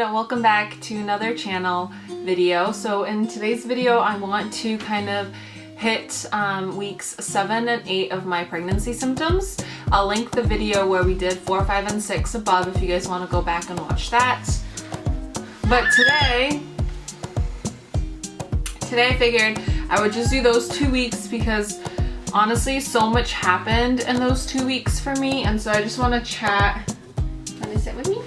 welcome back to another channel video. So in today's video I want to kind of hit weeks 7 and 8 of my pregnancy symptoms. I'll link the video where we did 4, 5, and 6 above if you guys want to go back and watch that. But today I figured I would just do those 2 weeks because honestly so much happened in those 2 weeks for me, and so I just want to chat. Let me sit with me.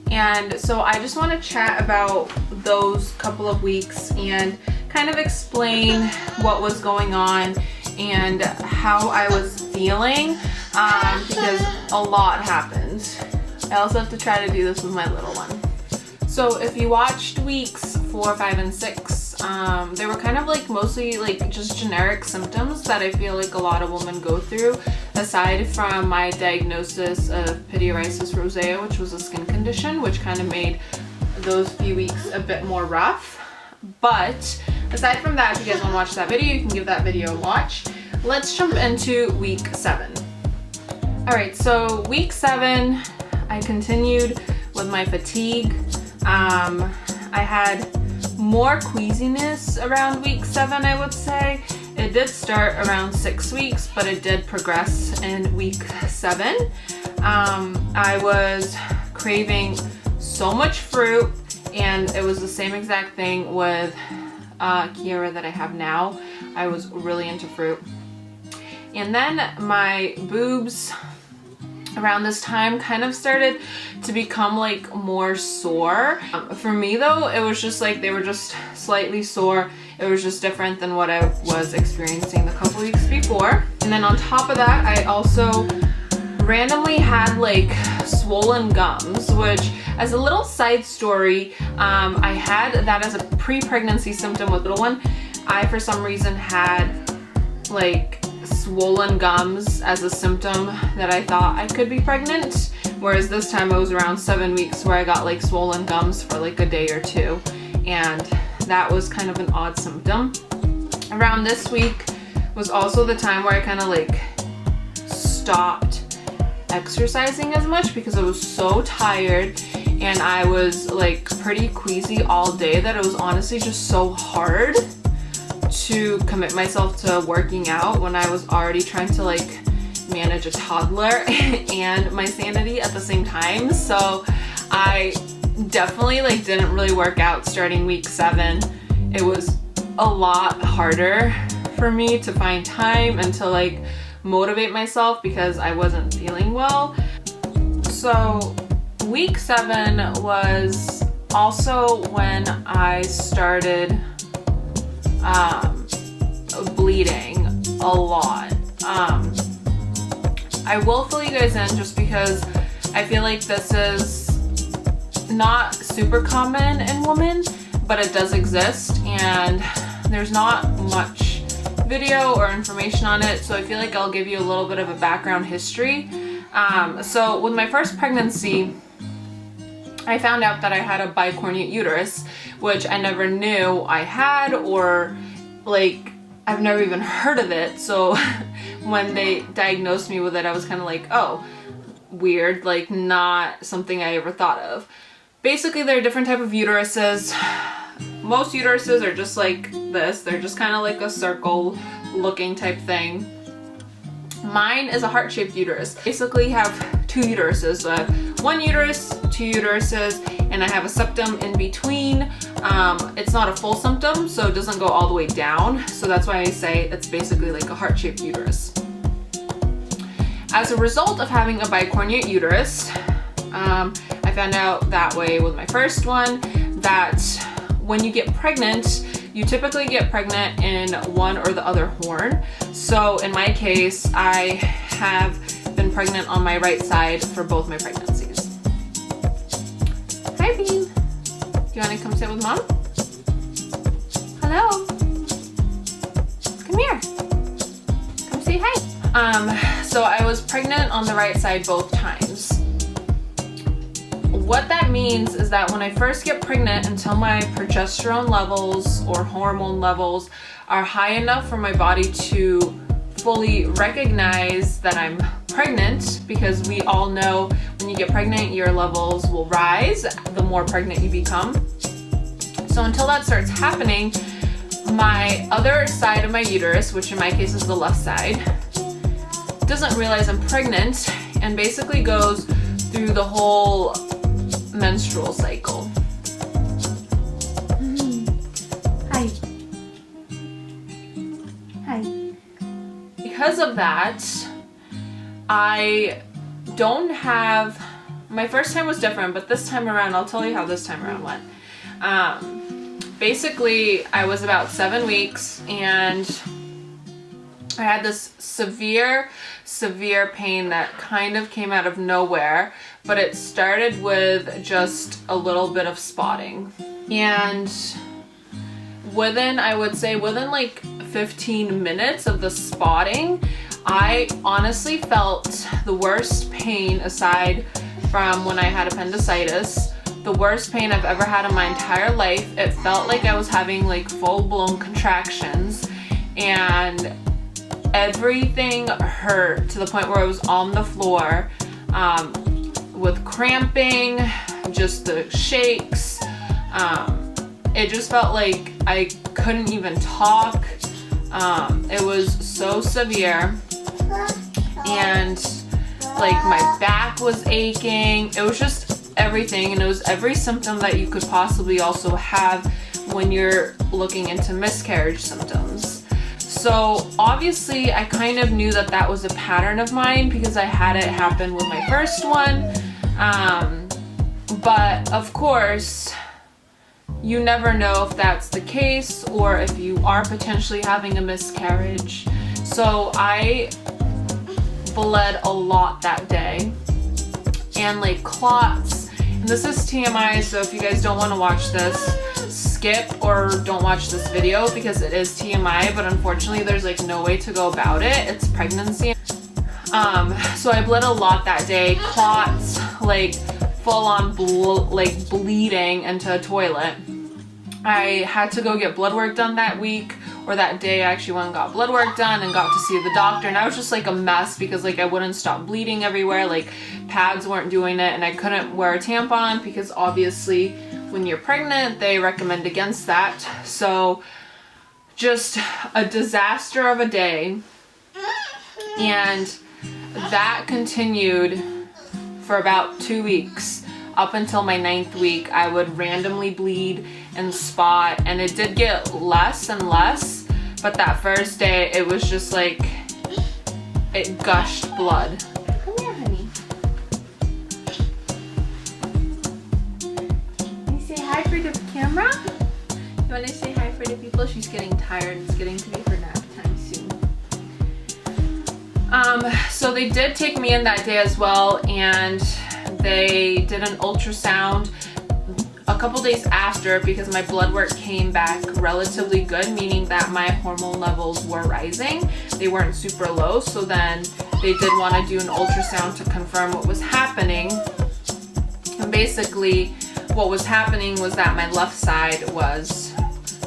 And so I just want to chat about those couple of weeks and kind of explain what was going on and how I was feeling because a lot happened. I also have to try to do this with my little one. So if you watched weeks 4, 5, and 6, they were kind of like mostly like just generic symptoms that I feel like a lot of women go through, aside from my diagnosis of pityriasis rosea, which was a skin condition, which kind of made those few weeks a bit more rough. But aside from that, if you guys want to watch that video, you can give that video a watch. Let's jump into week 7. Alright, so week 7, I continued with my fatigue. I had more queasiness around week 7, I would say. It did start around 6 weeks, but it did progress in week 7. I was craving so much fruit, and it was the same exact thing with Kiara that I have now. I was really into fruit. And then my boobs around this time kind of started to become like more sore. For me though, it was just like they were just slightly sore. It was just different than what I was experiencing the couple weeks before. And then on top of that, I also randomly had like swollen gums, which, as a little side story, I had that as a pre-pregnancy symptom with little one. I for some reason had like swollen gums as a symptom that I thought I could be pregnant, whereas this time it was around 7 weeks where I got like swollen gums for like a day or two, and that was kind of an odd symptom. Around this week was also the time where I kind of like stopped exercising as much because I was so tired and I was like pretty queasy all day that it was honestly just so hard to commit myself to working out when I was already trying to like manage a toddler and my sanity at the same time. So I definitely like didn't really work out starting week 7. It was a lot harder for me to find time and to like motivate myself because I wasn't feeling well. So week 7 was also when I started bleeding a lot. I will fill you guys in just because I feel like this is not super common in women, but it does exist and there's not much video or information on it, so I feel like I'll give you a little bit of a background history. So with my first pregnancy, I found out that I had a bicornuate uterus, which I never knew I had, or like I've never even heard of it. So when they diagnosed me with it, I was kind of like, oh, weird, like not something I ever thought of. Basically, there are different type of uteruses. Most uteruses are just like this. They're just kind of like a circle looking type thing. Mine is a heart-shaped uterus. Basically have 2 uteruses. So I have 1 uterus, 2 uteruses, and I have a septum in between. It's not a full septum, so it doesn't go all the way down. So that's why I say it's basically like a heart-shaped uterus. As a result of having a bicornuate uterus, I found out that way with my first one that when you get pregnant, you typically get pregnant in one or the other horn. So in my case, I have been pregnant on my right side for both my pregnancies. Hi, Bean. Do you want to come sit with Mom? Hello. Come here. Come say hi. So I was pregnant on the right side both times. What that means is that when I first get pregnant, until my progesterone levels or hormone levels are high enough for my body to fully recognize that I'm pregnant, because we all know when you get pregnant, your levels will rise the more pregnant you become. So until that starts happening, my other side of my uterus, which in my case is the left side, doesn't realize I'm pregnant and basically goes through the whole menstrual cycle. Hi. Hi. Because of that, I don't have, my first time was different, but this time around, I'll tell you how this time around went. Basically, I was about 7 weeks and I had this severe pain that kind of came out of nowhere, but it started with just a little bit of spotting. And I would say within like 15 minutes of the spotting, I honestly felt the worst pain aside from when I had appendicitis. The worst pain I've ever had in my entire life. It felt like I was having like full-blown contractions and everything hurt to the point where I was on the floor with cramping, just the shakes. It just felt like I couldn't even talk. It was so severe, and like my back was aching. It was just everything, and it was every symptom that you could possibly also have when you're looking into miscarriage symptoms. So obviously I kind of knew that that was a pattern of mine because I had it happen with my first one. But of course, you never know if that's the case or if you are potentially having a miscarriage. So I bled a lot that day, and like clots. And this is TMI, so if you guys don't want to watch this, skip or don't watch this video because it is TMI, but unfortunately there's like no way to go about it. It's pregnancy. So I bled a lot that day, clots, like full on bleeding into a toilet. I had to go get blood work done that week, or that day. I actually went and got blood work done and got to see the doctor, and I was just like a mess because like I wouldn't stop bleeding everywhere, like pads weren't doing it, and I couldn't wear a tampon because obviously when you're pregnant they recommend against that. So just a disaster of a day, and that continued for about 2 weeks. Up until my 9th week, I would randomly bleed and spot, and it did get less and less, but that first day it was just like it gushed blood. Come here, honey. Can you say hi for the camera? You want to say hi for the people? She's getting tired. It's getting to be her nap time soon. So they did take me in that day as well, and they did an ultrasound a couple days after because my blood work came back relatively good, meaning that my hormone levels were rising. They weren't super low, so then they did want to do an ultrasound to confirm what was happening. And basically what was happening was that my left side was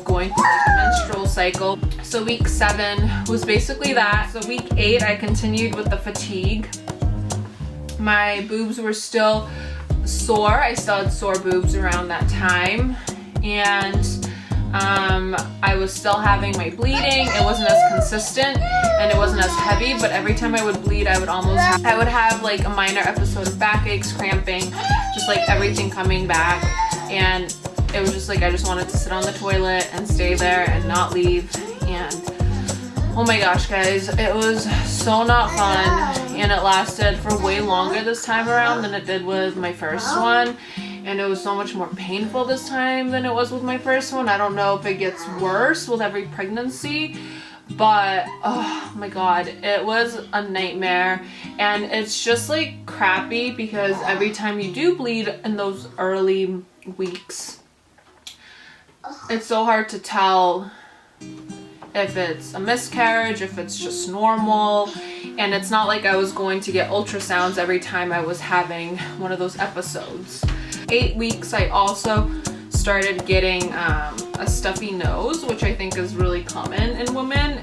going through like a menstrual cycle. So week 7 was basically that. So week 8 I continued with the fatigue. My boobs were still sore. I still had sore boobs around that time, and I was still having my bleeding. It wasn't as consistent and it wasn't as heavy, but every time I would bleed I would have like a minor episode of backaches, cramping, just like everything coming back, and it was just like I just wanted to sit on the toilet and stay there and not leave. And oh my gosh guys, it was so not fun, and it lasted for way longer this time around than it did with my first one, and it was so much more painful this time than it was with my first one. I don't know if it gets worse with every pregnancy, but oh my god, it was a nightmare. And it's just like crappy because every time you do bleed in those early weeks, it's so hard to tell if it's a miscarriage, if it's just normal. And it's not like I was going to get ultrasounds every time I was having one of those episodes. 8 weeks I also started getting a stuffy nose, which I think is really common in women.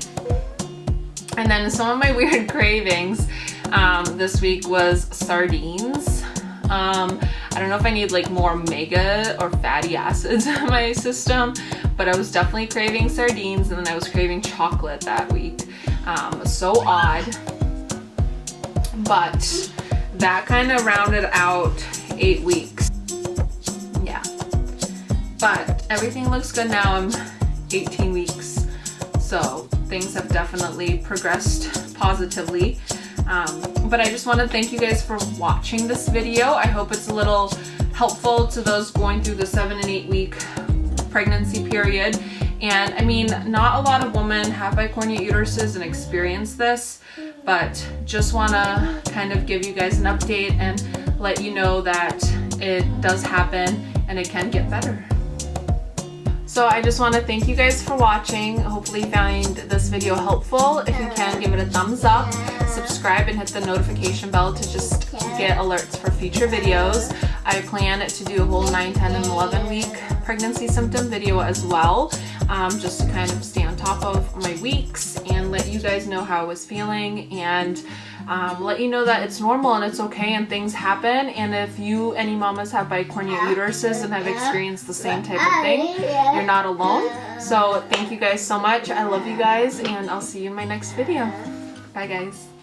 And then some of my weird cravings, this week was sardines. I don't know if I need like more omega or fatty acids in my system, but I was definitely craving sardines, and then I was craving chocolate that week. So odd, but that kind of rounded out 8 weeks. Yeah, but everything looks good now. I'm 18 weeks, so things have definitely progressed positively. But I just want to thank you guys for watching this video. I hope it's a little helpful to those going through the 7 and 8 week pregnancy period. And I mean, not a lot of women have bicornuate uteruses and experience this, but just want to kind of give you guys an update and let you know that it does happen and it can get better. So I just want to thank you guys for watching. Hopefully you found this video helpful. If you can, give it a thumbs up, subscribe, and hit the notification bell to just get alerts for future videos. I plan to do a whole 9, 10, and 11 week pregnancy symptom video as well, just to kind of stay on top of my weeks and let you guys know how I was feeling, and let you know that it's normal and it's okay and things happen. And if you, any mamas, have bicornuate uteruses and have experienced the same type of thing, you're not alone. So thank you guys so much. I love you guys, and I'll see you in my next video. Bye guys.